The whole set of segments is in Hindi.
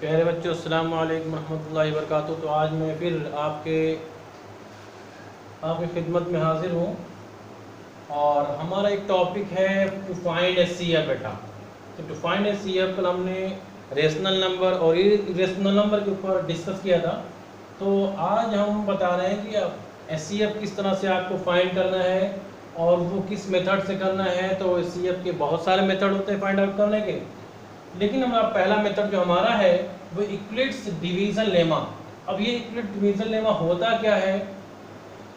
प्यारे बच्चों, अस्सलाम वालेकुम रहमतुल्लाहि व बरकातुहू। तो आज मैं फिर आपके खिदमत में हाजिर हूँ और हमारा एक टॉपिक है टू फाइंड एचसीएफ बेटा। तो टू फाइंड एचसीएफ कल हमने रेशनल नंबर और इरेशनल नंबर के ऊपर डिस्कस किया था। तो आज हम बता रहे हैं कि एचसीएफ किस तरह से आपको फाइंड करना है और वो किस मेथड से करना है। तो एचसीएफ के बहुत सारे मेथड होते हैं फाइंड आउट करने के, लेकिन हमारा पहला मेथड जो हमारा है वो इक्लिप्स डिवीजन लेमा। अब ये इक्लिप्स डिवीजन लेमा होता क्या है,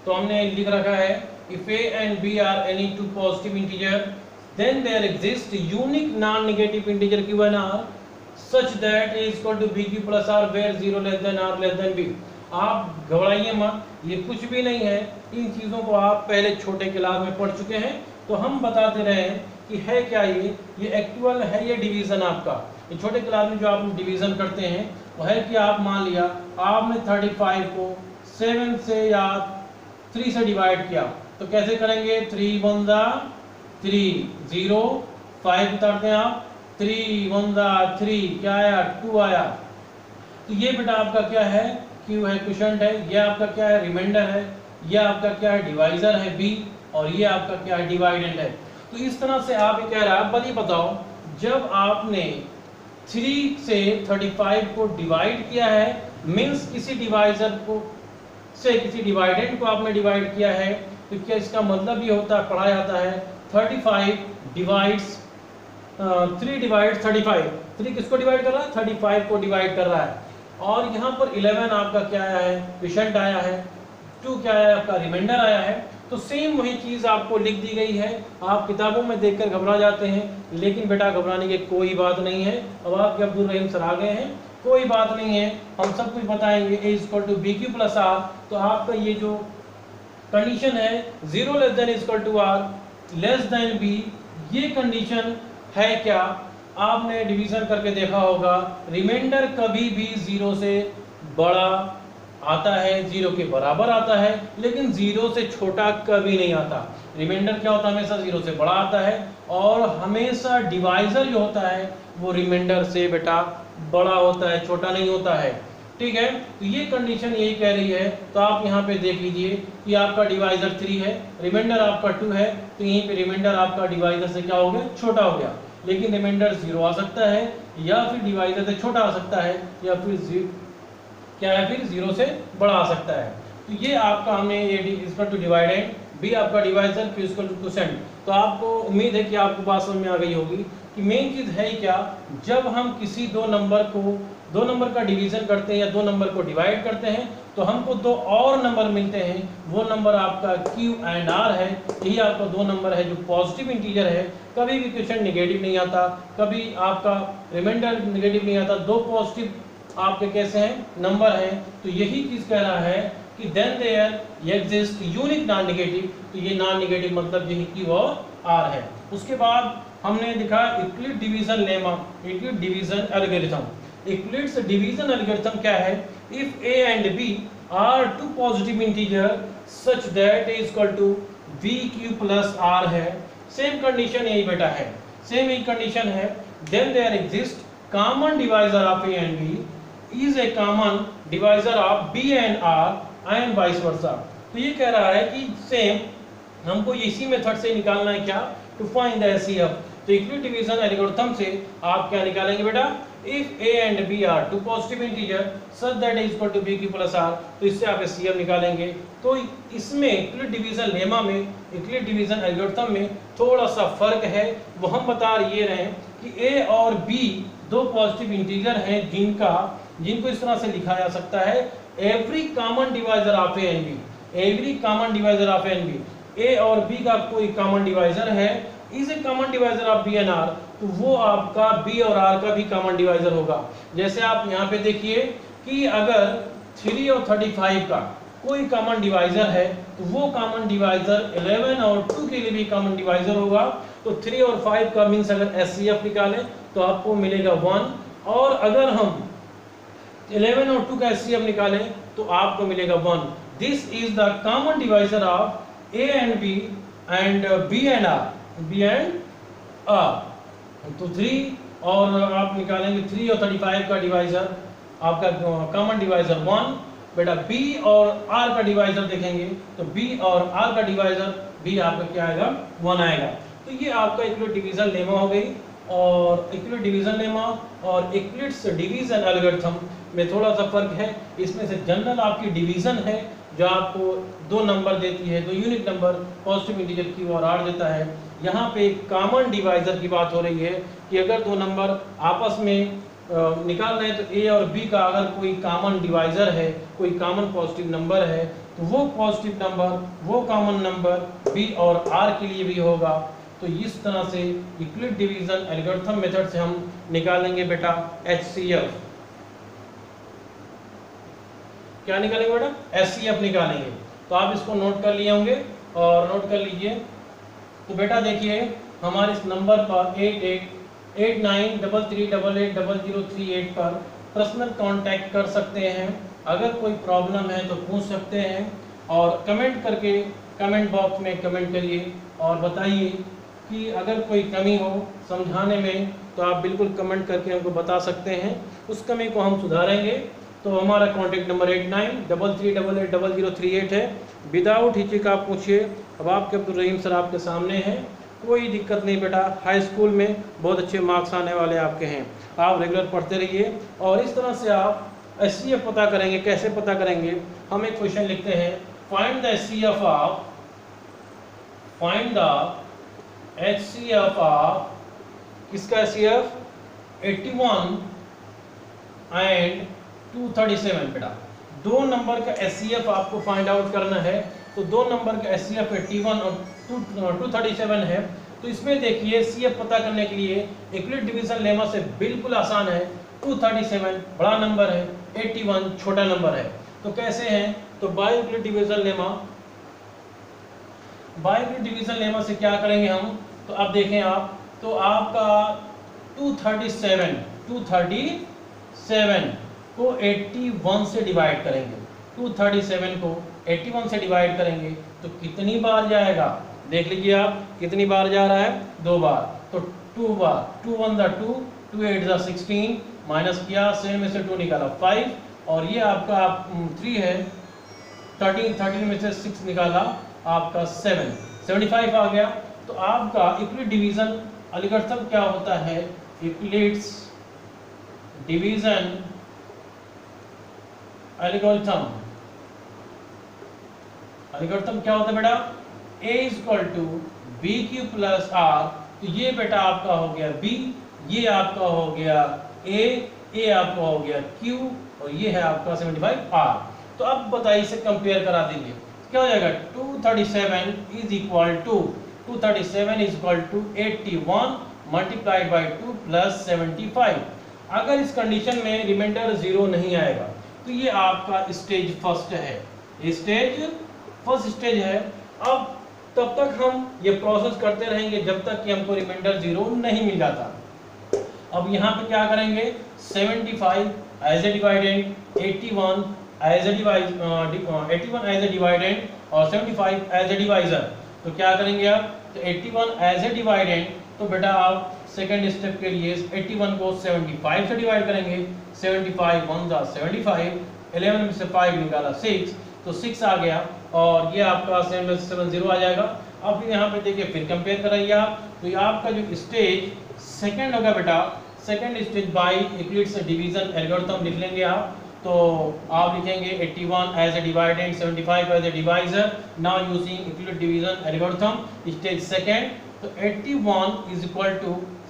तो हमने लिख रखा है if a and b are any two positive integer then there exist unique non negative integer q and r such that a equal to B Q plus r where zero less than r less than b. आप घबराइए मत, ये कुछ भी नहीं है। इन चीज़ों को आप पहले छोटे क्लास में पढ़ चुके हैं, तो हम बताते रहे हैं कि है क्या ये एक्चुअल है ये डिवीज़न आपका। ये छोटे क्लास में जो आप डिवीज़न करते हैं वो है कि आप मान लिया आपने 35 को 7 से या 3 से डिवाइड किया, तो कैसे करेंगे? 3 1 3 0 5 उतारते हैं आप, 3 1 3 क्या आया? 2 आया। तो ये बेटा आपका क्या है? क्यू है, क्वोशंट है। ये आपका क्या है? रिमाइंडर है। ये आपका क्या है? डिवाइजर है बी। और ये आपका क्या है? डिवाइडेंड है। तो इस तरह से आप ये कह रहा है, अब ये बताओ जब आपने 3 से 35 को डिवाइड किया है, मीन्स किसी डिवाइजर को से किसी डिवाइडेंड को आपने डिवाइड किया है, तो क्या इसका मतलब ये होता है, पढ़ा जाता है 35 डिवाइड्स 3 डिवाइड 35। 3 किसको डिवाइड कर रहा है? 35 को डिवाइड कर रहा है। और यहाँ पर 11 आपका क्या आया है? क्वोशंट आया है। 2 क्या आया है? आपका रिमाइंडर आया है। तो सेम वही चीज़ आपको लिख दी गई है। आप किताबों में देखकर घबरा जाते हैं, लेकिन बेटा घबराने की कोई बात नहीं है। अब आपके अब्दुल रहीम सर आ गए हैं, कोई बात नहीं है, हम सब कुछ बताएंगे। A equal to B Q plus are, तो आपका ये जो कंडीशन है 0 less than equal to R less than B, ये कंडीशन है क्या? आपने डिवीजन करके देखा होगा, रिमाइंडर कभी भी 0 से बड़ा आता है, 0 के बराबर आता है, लेकिन 0 से छोटा कभी नहीं आता। रिमाइंडर क्या होता है? हमेशा 0 से बड़ा आता है, और हमेशा डिवाइजर जो होता है वो रिमाइंडर से बेटा बड़ा होता है, छोटा नहीं होता है। ठीक है, तो ये कंडीशन यही कह रही है। तो आप यहाँ पे देख लीजिए कि आपका डिवाइजर 3 है, रिमाइंडर आपका 2 है, तो यहीं पे रिमाइंडर आपका डिवाइजर से क्या हो गया? छोटा हो गया। लेकिन रिमाइंडर 0 आ सकता है, या फिर डिवाइजर से छोटा आ सकता है, या फिर क्या है? फिर 0 से बड़ा आ सकता है। तो ये आपका हमने ये इक्वल टू डिवाइडेंड, बी आपका डिवाइजर, फिर इक्वल टू क्वोशंट। तो आपको उम्मीद है कि आपको बात समझ में आ गई होगी कि मेन चीज़ है क्या, जब हम किसी दो नंबर का डिवीजन करते हैं या दो नंबर को डिवाइड करते हैं, तो हमको 2 और नंबर मिलते हैं। वो नंबर आपका क्यू एंड आर है। यही आपका 2 नंबर है जो पॉजिटिव इंटीजर है। कभी भी क्वोशंट नेगेटिव नहीं आता, कभी आपका रिमाइंडर नेगेटिव नहीं आता। 2 पॉजिटिव आपके कैसे हैं? नंबर हैं। तो यही चीज़ कह रहा है कि then there exist unique non negative. तो ये नॉन नेगेटिव मतलब यही क्यू और आर है। उसके बाद हमने दिखा Euclid's division lemma, Euclid's division algorithm. Euclid's division algorithm क्या है? If a and b are 2 positive integer such that a equal to B Q plus r है। सेम कंडीशन यही बेटा है, सेम ही कंडीशन है। Then there exist common divisor of A and b is a common divisor of B and R and vice versa। तो ये कह रहा है कि सेम हमको इसी मेथड से निकालना है क्या? To find the HCF. तो इक्विटी डिवीजन एल्गोरिथम से आप क्या निकालेंगे बेटा? If a and b are 2 positive integer such that a equal to B Q plus are, तो इससे आप एचसीएफ निकालेंगे। तो इसमें इक्विटी डिवीजन लेमा में, इक्विटी डिवीजन एल्गोरिथम में थोड़ा सा फर्क है। वो हम बता ये रहे हैं कि ए और बी 2 पॉजिटिव इंटीजर हैं जिनको इस तरह से लिखा जा सकता है, every common divisor of A and B. Every common divisor of A and B, A और बी का कोई कॉमन डिवाइजर है, is a common divisor of B and are, तो वो आपका बी और आर का भी कॉमन डिवाइजर होगा। जैसे आप यहाँ पे देखिए कि अगर 3 और 35 का कोई कॉमन डिवाइजर है, तो वो कॉमन डिवाइजर 11 और 2 के लिए भी कॉमन डिवाइजर होगा। तो 3 और 5 का मीन्स अगर एचसीएफ निकालें तो आपको मिलेगा 1, और अगर हम 11 और 2 का एचसीएफ निकालें तो आपको मिलेगा 1। This is the common divisor of A and b and b and r, b and are. तो 3 और आप निकालेंगे 3 और 35 का डिवाइजर, आपका कॉमन डिवाइजर 1। बेटा b और r का डिवाइजर देखेंगे तो b और r का डिवाइजर भी आपका क्या आएगा, 1 आएगा। तो ये आपका इक्विलेट डिवीजन लेमा हो गई। और इक्विलेट डिवीजन लेमा और इक्विलेट्स डिवीजन एल्गोरिथम में थोड़ा सा फर्क है। इसमें से जनरल आपकी डिवीजन है जो आपको 2 नंबर देती है, 2 यूनिक नंबर पॉजिटिव इंटीजर की और r देता है। यहाँ पे कॉमन डिवाइजर की बात हो रही है कि अगर 2 नंबर आपस में निकाल रहे हैं तो a और b का अगर कोई कॉमन डिवाइजर है, कोई कॉमन पॉजिटिव नंबर है, तो वो पॉजिटिव नंबर, वो कॉमन नंबर b और r के लिए भी होगा। तो इस तरह से इक्विलेट डिवीजन एल्गोरिथम मेथड से हम निकालेंगे बेटा HCF। क्या निकालेंगे बेटा, HCF निकालेंगे। तो आप इसको नोट कर लिए होंगे और नोट कर लीजिए। तो बेटा देखिए हमारे इस नंबर पर 888933880038 पर पर्सनल कांटेक्ट कर सकते हैं। अगर कोई प्रॉब्लम है तो पूछ सकते हैं और कमेंट करके कमेंट बॉक्स में कमेंट करिए और बताइए कि अगर कोई कमी हो समझाने में तो आप बिल्कुल कमेंट करके हमको बता सकते हैं, उस कमी को हम सुधारेंगे। तो हमारा कॉन्टैक्ट नंबर 8933880038 है। विदाउट हिचक आप पूछिए। अब आपके अब्दुल रहीम सर आपके सामने हैं, कोई दिक्कत नहीं बेटा, हाई स्कूल में बहुत अच्छे मार्क्स आने वाले आपके हैं। आप रेगुलर पढ़ते रहिए और इस तरह से आप HCF पता करेंगे। कैसे पता करेंगे, हम एक क्वेश्चन लिखते हैं, फाइंड द HCF ऑफ किसका HCF 81 एंड 237 बेटा। 2 नंबर का HCF आपको फाइंड आउट करना है। तो 2 नंबर का HCF 81 और 237 है। तो इसमें देखिए CF पता करने के लिए इक्विलेट डिवीजन लेमा से बिल्कुल आसान है। 237 बड़ा नंबर है, 81 छोटा नंबर है। तो कैसे हैं, तो बाय इक्विलेट डिवीजन लेमा से क्या करेंगे हम, तो अब देखें आप, तो आपका 237 को 81 से डिवाइड करेंगे। 237 को 81 से डिवाइड करेंगे तो कितनी बार जाएगा, देख लीजिए आप कितनी बार जा रहा है, 2 बार। तो 2 बार, 2 1 दा 2, 2 8 दा 16, माइनस किया 7 में से 2 निकाला 5 और ये आपका 3 है, 13 में से 6 निकाला आपका 7, 75 आ गया। तो आपका इक्विलेट डिवीजन एल्गोरिथम क्या होता है, इक्विलेट्स डिवीजन एल्गोरिथम क्या होता है बेटा, A = BQ + R। तो ये बेटा आपका हो गया B, ये आपका हो गया A आपका हो गया Q और ये है आपका 75 R। तो अब बताइए इसे कंपेयर करा दीजिए, क्या हो जाएगा, 237 = 81 मल्टीप्लाइड बाई 2 प्लस 75। अगर इस कंडीशन में रिमाइंडर 0 नहीं आएगा तो ये आपका स्टेज फर्स्ट है, फर्स्ट स्टेज है। अब तब तक हम ये प्रोसेस करते रहेंगे जब तक कि हमको रिमाइंडर 0 नहीं मिल जाता। अब यहाँ पे क्या करेंगे, 75 as a dividend, 81 as a dividend और 75 एज ए डिवाइजर। तो क्या करेंगे आप, तो 81 एज ए डिवाइडेंड, तो बेटा आप सेकेंड स्टेप के लिए 81 को 75 से डिवाइड करेंगे। 75 1 दा 75, 11 में से 5 निकाला 6, तो 6 आ गया और ये आपका 7 में से 7 0 आ जाएगा। अब यहाँ पे देखिए फिर कंपेयर कराइए आप, तो ये आपका जो स्टेज सेकंड होगा बेटा, second stage by Euclid's division algorithm लिख लेंगे आप। तो आप लिखेंगे 81 as a dividend, 75 as a divisor, now using Euclid division algorithm stage second. तो 81 =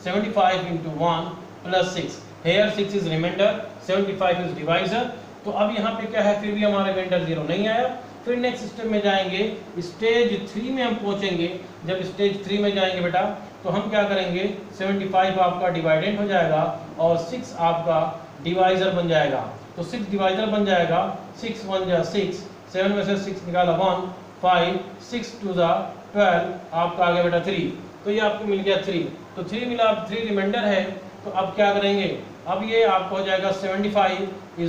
75 × 1 + 6, here 6 is remainder, 75 is divisor। तो अब यहाँ पे क्या है, फिर भी हमारा रिमाइंडर 0 नहीं आया। फिर नेक्स्ट स्टेप में जाएंगे, स्टेज 3 में हम पहुंचेंगे। जब स्टेज 3 में जाएंगे बेटा तो हम क्या करेंगे, 75 आपका डिवाइडेंड हो जाएगा और 6 आपका डिवाइजर बन जाएगा। तो 6 डिवाइजर बन जाएगा, 6 1 जा 6, 7 में से 6 निकाला 1, 5, 6 2 दा 12, आपका आ गया बेटा 3। तो ये आपको मिल गया 3, तो 3 मिला, अब 3 रिमाइंडर है। तो अब क्या करेंगे, अब ये आपको हो जाएगा 75 =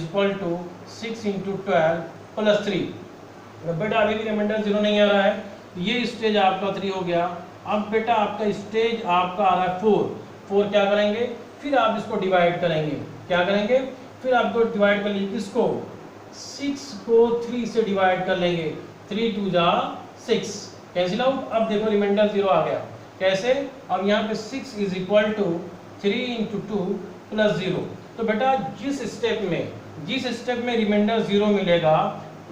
6 × 12 + 3। बेटा अभी भी रिमाइंडर 0 नहीं आ रहा है, ये स्टेज आपका 3 हो गया। अब बेटा आपका स्टेज आपका आ रहा है 4। 4 क्या करेंगे, फिर आप इसको डिवाइड करेंगे, क्या करेंगे, फिर आपको डिवाइड कर लीजिए किसको, 6 को 3 से डिवाइड कर लेंगे, 3 2 जा 6, कैंसिल आउट। अब देखो रिमाइंडर 0 आ गया, कैसे, अब यहाँ पे 6 is equal to 3 into 2 plus 0। तो बेटा जिस स्टेप में रिमाइंडर 0 मिलेगा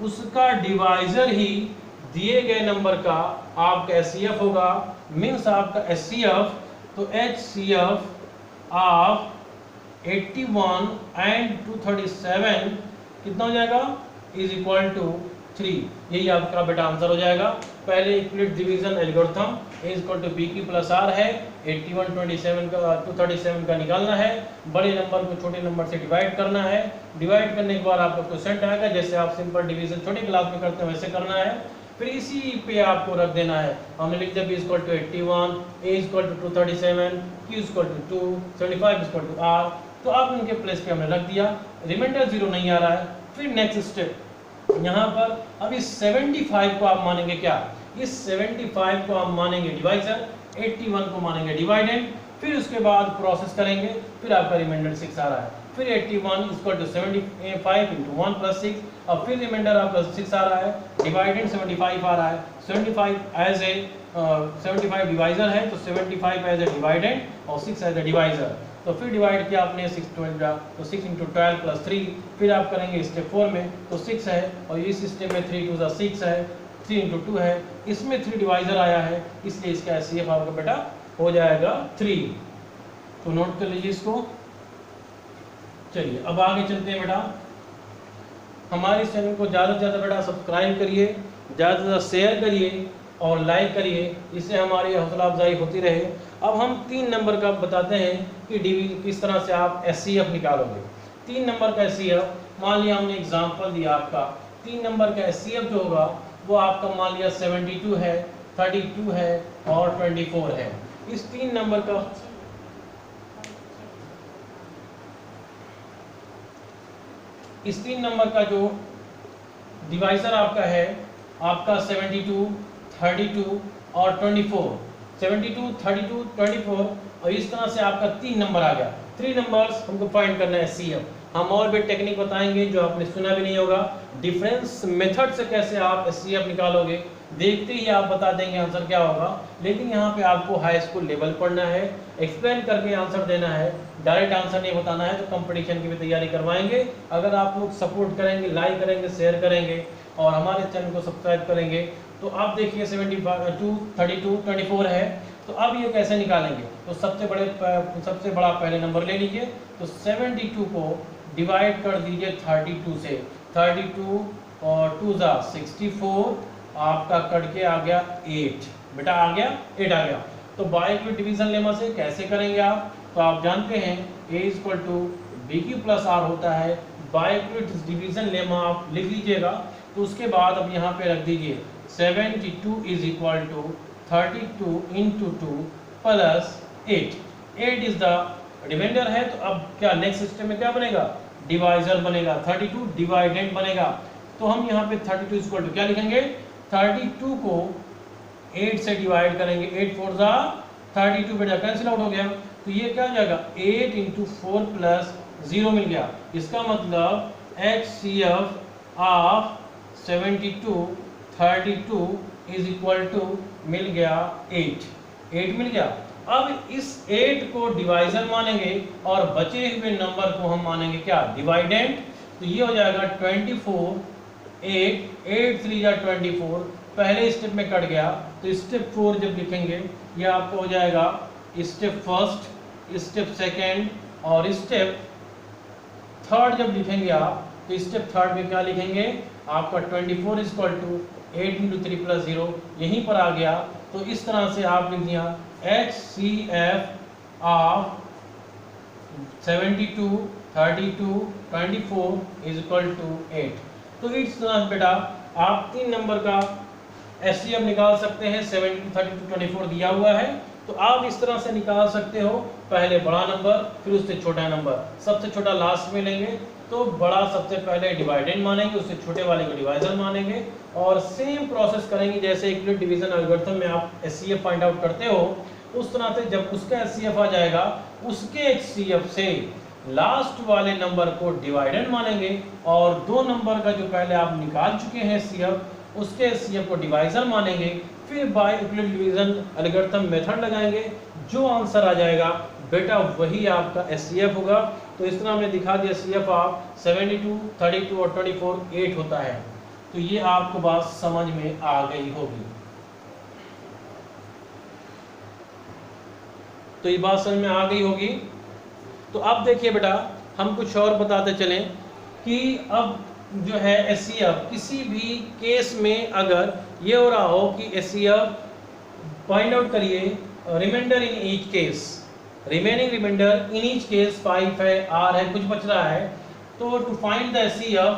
उसका डिवाइजर ही दिए गए नंबर का आपका एचसीएफ होगा, मीन्स आपका एचसीएफ, तो एचसीएफ ऑफ 81 एंड 237 कितना हो जाएगा, इज इक्वल टू 3। यही आपका बेटा आंसर हो जाएगा। पहले Euclid's division algorithm a equal to b की प्लस आर है, 81 27 का 237 का निकालना है, बड़े नंबर को छोटे नंबर से डिवाइड करना है, डिवाइड करने के बाद आपका क्वेश्चन आएगा, जैसे आप सिंपल डिवीजन छोटे क्लास में करते हैं वैसे करना है, फिर इसी पे आपको रख देना है। हमने लिख दिया b equal to 81, a equal to 237, q equal to 2, 75 equal to r, तो अब उनके प्लेस पे हमने रख दिया, रिमाइंडर 0 नहीं आ रहा है। फिर नेक्स्ट स्टेप यहाँ पर, अब इस 75 को आप मानेंगे क्या, इस 75 को आप मानेंगे डिवाइजर, 81 को मानेंगे डिवाइडेंड, फिर उसके बाद प्रोसेस करेंगे, फिर आपका रिमाइंडर 6 आ रहा है, फिर 81 इक्वल टू 75 इंटू 1 प्लस 6, अब फिर रिमाइंडर आपका 6 आ रहा है, डिवाइडेंड 75 आ रहा है, 75 एज ए 75 डिवाइजर है तो 75 एज ए डिवाइडेंड और 6 एज ए डिवाइजर, तो फिर डिवाइड किया आपने 6 12 तो 6 इंटू 12 प्लस 3, फिर आप करेंगे स्टेप 4 में तो 6 है, और इस स्टेप में 3 2 6 है, 3 इंटू 2 है, इसमें 3 डिवाइजर आया है, इसलिए इसका एचसीएफ आपका बेटा हो जाएगा 3। तो नोट कर लीजिए इसको। चलिए अब आगे चलते हैं बेटा, हमारे चैनल को ज़्यादा से ज़्यादा बेटा सब्सक्राइब करिए, ज़्यादा से ज़्यादा शेयर करिए और लाइक करिए, इससे हमारी हौसला अफजाई होती रहे। अब हम 3 नंबर का बताते हैं कि किस तरह से आप एचसीएफ निकालोगे। 3 नंबर का एचसीएफ, मान लिया हमने एग्जांपल दिया आपका, 3 नंबर का एचसीएफ जो होगा वो आपका मान लिया 72 है, 32 है और 24 है। इस 3 नंबर का जो डिवाइजर आपका है आपका 72, 32 और 24, 72, 32, 24, और इस तरह से आपका 3 नंबर आ गया। 3 नंबर्स हमको फाइंड करना है एचसीएफ। हम और भी टेक्निक बताएंगे जो आपने सुना भी नहीं होगा, डिफरेंस मेथड से कैसे आप एचसीएफ निकालोगे, देखते ही आप बता देंगे आंसर क्या होगा, लेकिन यहाँ पे आपको हाई स्कूल लेवल पढ़ना है, एक्सप्लेन करके आंसर देना है, डायरेक्ट आंसर नहीं बताना है। तो कंपटीशन की भी तैयारी करवाएंगे, अगर आप लोग सपोर्ट करेंगे, लाइक करेंगे, शेयर करेंगे और हमारे चैनल को सब्सक्राइब करेंगे। तो आप देखिए 72, 32, 24 है, तो अब ये कैसे निकालेंगे, तो सबसे बड़ा पहले नंबर ले लीजिए, तो 72 को डिवाइड कर दीजिए 32 से, 32 और 2 जा 64, आपका कट के आ गया 8, बेटा आ गया 8 आ गया। तो बाय इक्विवेलेंट डिवीजन लेमा से कैसे करेंगे आप, तो आप जानते हैं a equal to B Q plus r होता है, बाय इक्विवेलेंट डिवीजन लेमा आप लिख लीजिएगा। तो उसके बाद अब यहाँ पे रख दीजिए 72 is equal to 32 into 2 plus 8, 8 is the remainder है। तो अब क्या नेक्स्ट स्टेप में क्या बनेगा, डिवाइजर बनेगा, 32 डिवाइडेंड बनेगा। तो हम यहाँ पे 32 इक्वल टू क्या लिखेंगे, 32 को 8 से डिवाइड करेंगे, 8 4 जा 32, बेटा कैंसिल आउट हो गया, तो ये क्या हो जाएगा 8 इंटू 4 प्लस 0 मिल गया। इसका मतलब HCF of 72 32 is equal to मिल गया 8 मिल गया। अब इस 8 को डिवाइजर मानेंगे और बचे हुए नंबर को हम मानेंगे क्या, डिवाइडेंड। तो ये हो जाएगा 24, 8 3 जा 24, पहले स्टेप में कट गया, तो स्टेप 4 जब लिखेंगे ये आपको हो जाएगा स्टेप फर्स्ट, स्टेप सेकेंड और स्टेप थर्ड जब लिखेंगे आप, तो स्टेप थर्ड में क्या लिखेंगे, आपका 24 is equal to 8 into 3 plus 0 यहीं पर आ गया। तो इस तरह से आप लिख दिया HCF of 72 32 24 is equal to 8। तो इस तरह बेटा आप 3 नंबर का HCF निकाल सकते हैं, 72 32 24 दिया हुआ है, तो आप इस तरह से निकाल सकते हो, पहले बड़ा नंबर फिर उससे छोटा नंबर, सबसे छोटा लास्ट में लेंगे, तो बड़ा सबसे पहले डिवाइडेंड मानेंगे, उससे छोटे वाले को डिवाइजर मानेंगे, और सेम प्रोसेस करेंगे जैसे इक्विवेलेंट डिवीजन एल्गोरिथम में आप HCF फाइंड आउट करते हो, उस तरह से जब उसका HCF आ जाएगा, उसके HCF से लास्ट वाले नंबर को डिवाइडेंड मानेंगे और दो नंबर का जो पहले आप निकाल चुके हैं HCF, उसके HCF को डिवाइजर मानेंगे, फिर by Euclid division algorithm method लगाएंगे, जो आंसर आ जाएगा बेटा वही आपका HCF होगा। तो इस तरह हमने दिखा दिया HCF आप 72, 32 और 24 8 होता है। तो ये आपको बात समझ में आ गई होगी। तो ये बात समझ में आ गई होगी। तो अब देखिए बेटा, हम कुछ और बताते चलें कि अब जो है HCF किसी भी केस में अगर ये हो रहा हो कि HCF फाइंड आउट करिए remainder in each case, remaining remainder in each case 5 है, R है, कुछ बच रहा है, तो to find the HCF,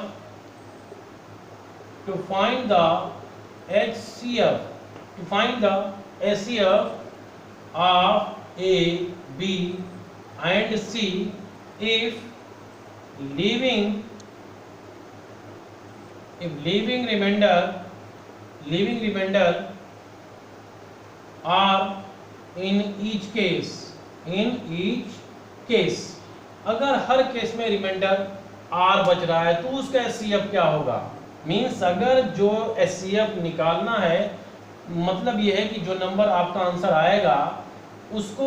to find the HCF of A, B and C if leaving remainder are in each case, अगर हर केस में रिमाइंडर R बच रहा है तो उसका HCF क्या होगा। मीन्स अगर जो HCF निकालना है, मतलब ये है कि जो नंबर आपका आंसर आएगा उसको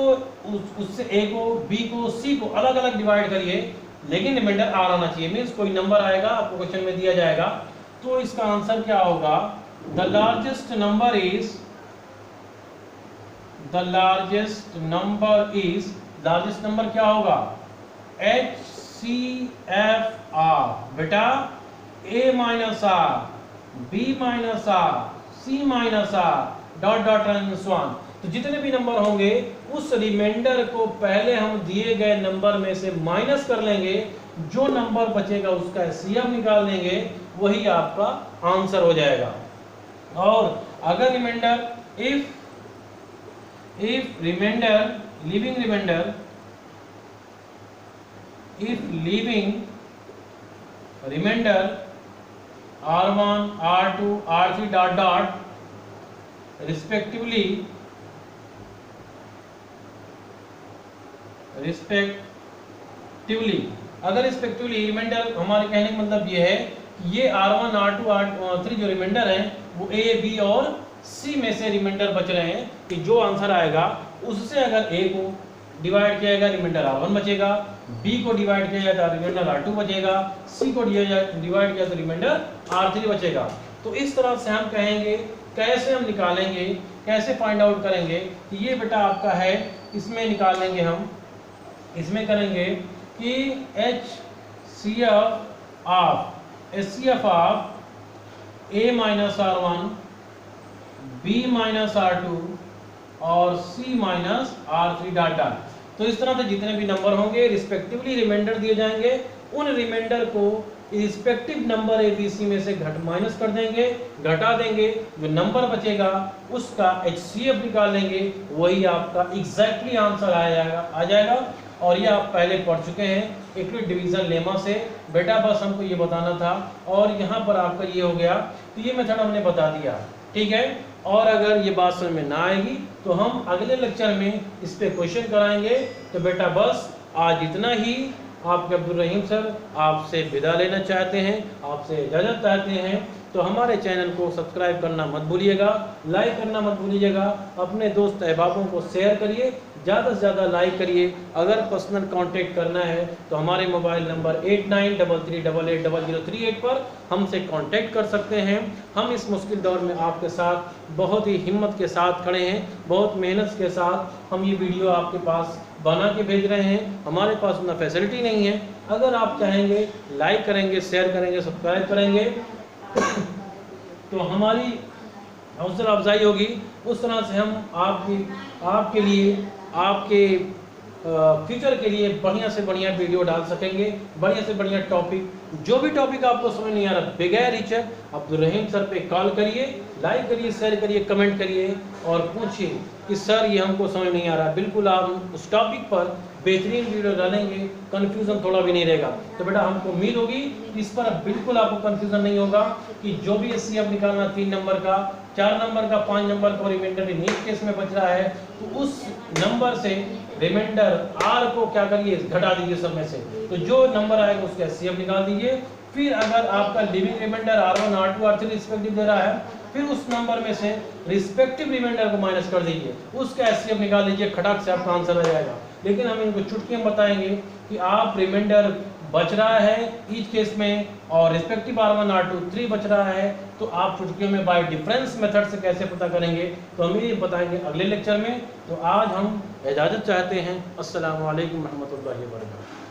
उससे A को, B को, C को अलग अलग डिवाइड करिए, लेकिन रिमाइंडर R आना चाहिए। मीन्स कोई नंबर आएगा आपको क्वेश्चन में दिया जाएगा, तो इसका आंसर क्या होगा, द लार्जेस्ट नंबर इज क्या होगा, HCF R। बेटा A minus R, B minus R, C minus R, dot dot and so on. तो जितने भी नंबर होंगे उस रिमाइंडर को पहले हम दिए गए नंबर में से माइनस कर लेंगे, जो नंबर बचेगा उसका HCF निकाल लेंगे, वही आपका आंसर हो जाएगा। और अगर remainder if remainder R1, R2, R3 dot dot respectively अगर रिस्पेक्टिवली रिमाइंडर, हमारे कहने का मतलब ये है कि ये R1, R2, R3 जो रिमाइंडर हैं वो A, B और C में से रिमाइंडर बच रहे हैं कि जो आंसर आएगा उससे अगर A को डिवाइड किया जाएगा रिमाइंडर R1 बचेगा, B को डिवाइड किया जाए तो रिमाइंडर R2 बचेगा, C को डिवाइड किया तो रिमाइंडर R3 बचेगा। तो इस तरह से हम कहेंगे कैसे हम निकालेंगे, कैसे फाइंड आउट करेंगे कि ये बेटा आपका है, इसमें निकाल लेंगे हम, इसमें करेंगे कि HCF of A minus R1, B minus R2 और C minus R3 dot dot. तो इस तरह से जितने भी नंबर होंगे रिस्पेक्टिवली रिमाइंडर दिए जाएंगे, उन रिमाइंडर को रिस्पेक्टिव नंबर ABC में से माइनस कर देंगे, घटा देंगे, जो नंबर बचेगा उसका HCF निकाल लेंगे, वही आपका एग्जैक्टली आंसर आ जाएगा। और ये आप पहले पढ़ चुके हैं यूक्लिड डिवीजन लेमा से। बेटा बस हमको ये बताना था, और यहाँ पर आपका ये हो गया, तो ये मेथड हमने बता दिया, ठीक है। और अगर ये बात समझ में ना आएगी तो हम अगले लेक्चर में इस पे क्वेश्चन कराएंगे। तो बेटा बस आज इतना ही। आपके अब्दुल रहीम सर आपसे विदा लेना चाहते हैं, आपसे इजाज़त चाहते हैं। तो हमारे चैनल को सब्सक्राइब करना मत भूलिएगा, लाइक करना मत भूलिएगा, अपने दोस्त अहबाबों को शेयर करिए, ज़्यादा से ज़्यादा लाइक करिए। अगर पर्सनल कांटेक्ट करना है तो हमारे मोबाइल नंबर 8933880038 पर हमसे कांटेक्ट कर सकते हैं। हम इस मुश्किल दौर में आपके साथ बहुत ही हिम्मत के साथ खड़े हैं, बहुत मेहनत के साथ हम ये वीडियो आपके पास बना के भेज रहे हैं। हमारे पास उतना फैसिलिटी नहीं है, अगर आप चाहेंगे लाइक करेंगे, शेयर करेंगे, सब्सक्राइब करेंगे तो हमारी हौसला अफजाई होगी। उस तरह से हम आपके लिए, आपके फ्यूचर के लिए बढ़िया से बढ़िया वीडियो डाल सकेंगे, बढ़िया से बढ़िया टॉपिक जो भी टॉपिक आपको समझ नहीं आ रहा बगैर हिचक अब्दुल रहीम सर पे कॉल करिए, लाइक करिए, शेयर करिए, कमेंट करिए और पूछिए कि सर ये हमको समझ नहीं आ रहा। बिल्कुल आप उस टॉपिक पर बेहतरीन वीडियो डालेंगे, कन्फ्यूज़न थोड़ा भी नहीं रहेगा। तो बेटा हमको उम्मीद होगी कि इस पर अब बिल्कुल आपको कन्फ्यूज़न नहीं होगा कि जो भी एचसीएफ निकालना 3 नंबर का, 4 नंबर का, 5 नंबर का रिमाइंडर नीट केस में बच रहा है तो उस नंबर से रिमाइंडर आर को क्या करिए, घटा दीजिए सब में से। तो जो नंबर आएगा उसका एचसीएफ निकाल दीजिए। फिर अगर आपका living reminder R1, R2, R3 respective दे रहा है, फिर उस नंबर में से रिस्पेक्टिव रिमाइंडर को माइनस कर दीजिए, उसका एचसीएफ निकाल लीजिए, खटाक से आपका आंसर आ जाएगा। लेकिन हम इनको चुटकियां बताएंगे कि आप रिमाइंडर बच रहा है ईच केस में और रिस्पेक्टिव R1, R2, 3 बच रहा है, तो आप चुटकियों में बाय डिफरेंस मेथड से कैसे पता करेंगे तो हम ये बताएंगे अगले लेक्चर में। तो आज हम इजाज़त चाहते हैं। अस्सलामु अलैकुम रहमतुल्लाहि व बरकातहू।